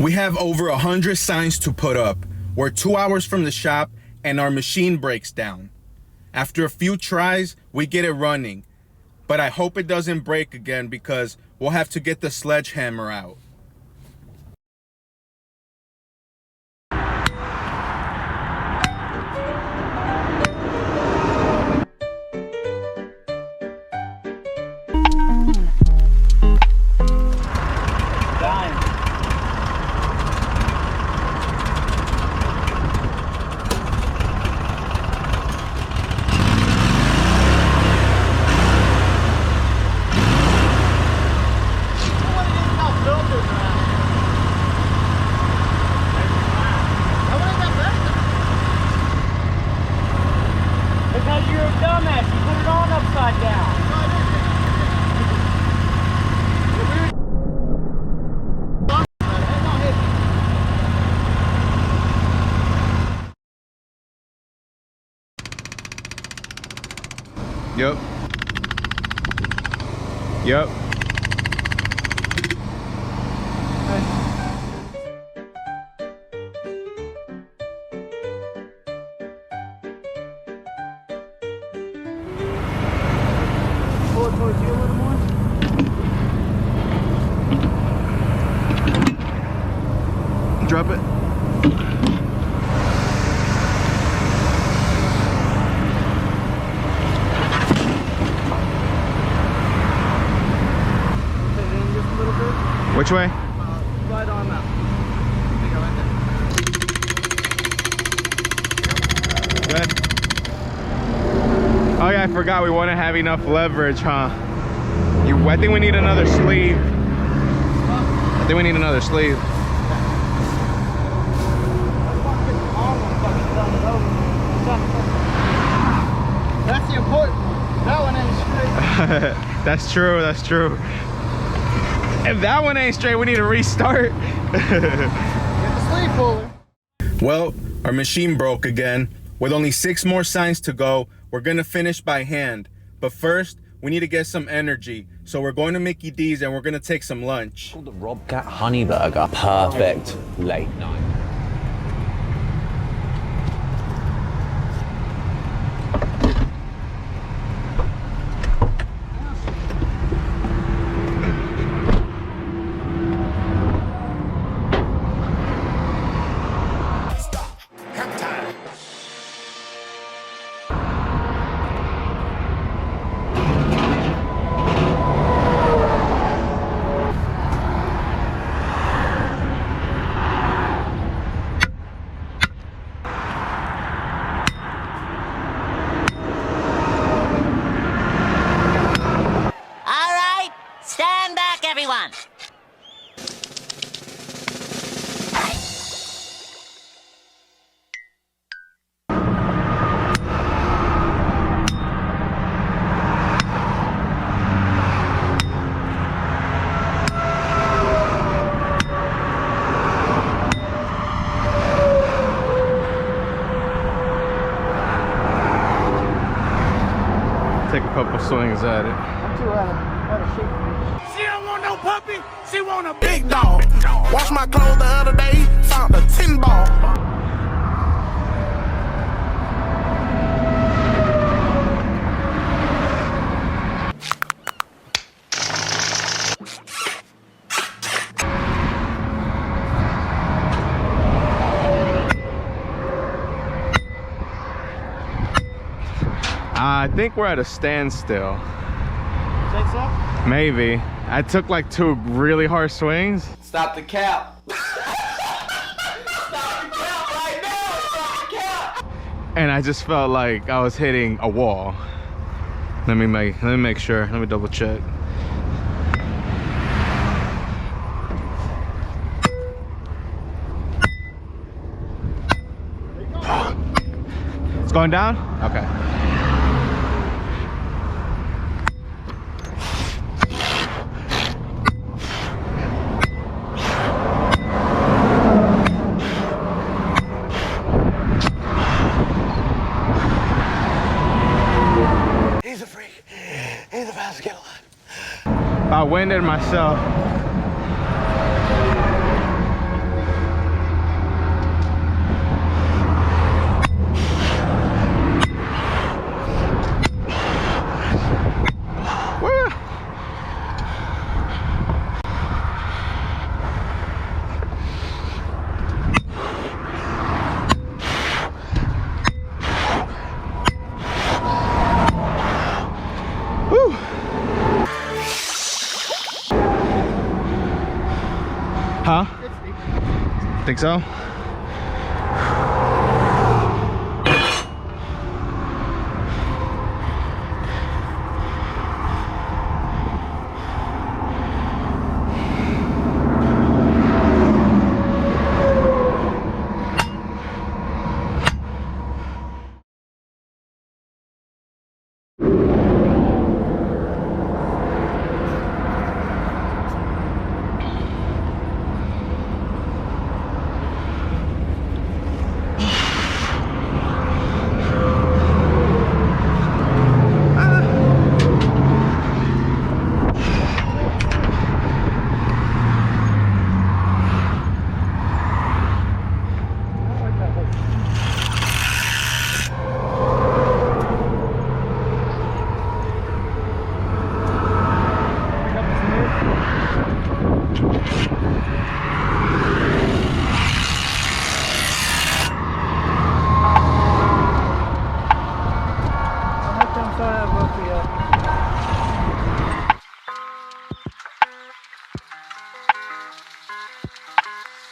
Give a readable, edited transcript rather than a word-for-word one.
We have over 100 signs to put up. We're 2 hours from the shop and our machine breaks down. After a few tries, we get it running. But I hope it doesn't break again because we'll have to get the sledgehammer out. Because you're a dumbass, you put it on upside down. Yep. Yep. Pull it towards you a little more. Drop it. Which way? Right on that. Good. Oh yeah, I forgot we want to have enough leverage, huh? I think we need another sleeve. I think we need another sleeve. That's the important one. That one ain't straight. That's true, that's true. If that one ain't straight, we need to restart. Get the sleeve puller. Well, our machine broke again. With only 6 more signs to go, we're gonna finish by hand. But first, we need to get some energy. So we're going to Mickey D's and we're gonna take some lunch. Called the Robcat Honey Burger. Perfect late night. Stand back, everyone! Take a couple swings at it. I'm too out of shape. She don't want no puppy, she want a big dog. Wash my clothes the other day, found a 10 ball. I think we're at a standstill. Think so? Maybe. I took like 2 really hard swings. Stop the cap. Stop the cap right now. Stop the cap. And I just felt like I was hitting a wall. Let me make sure. Let me double check. It's going down? Okay. He's a freak. He's the fastest kid alive. I winded myself. Huh? 50. Think so?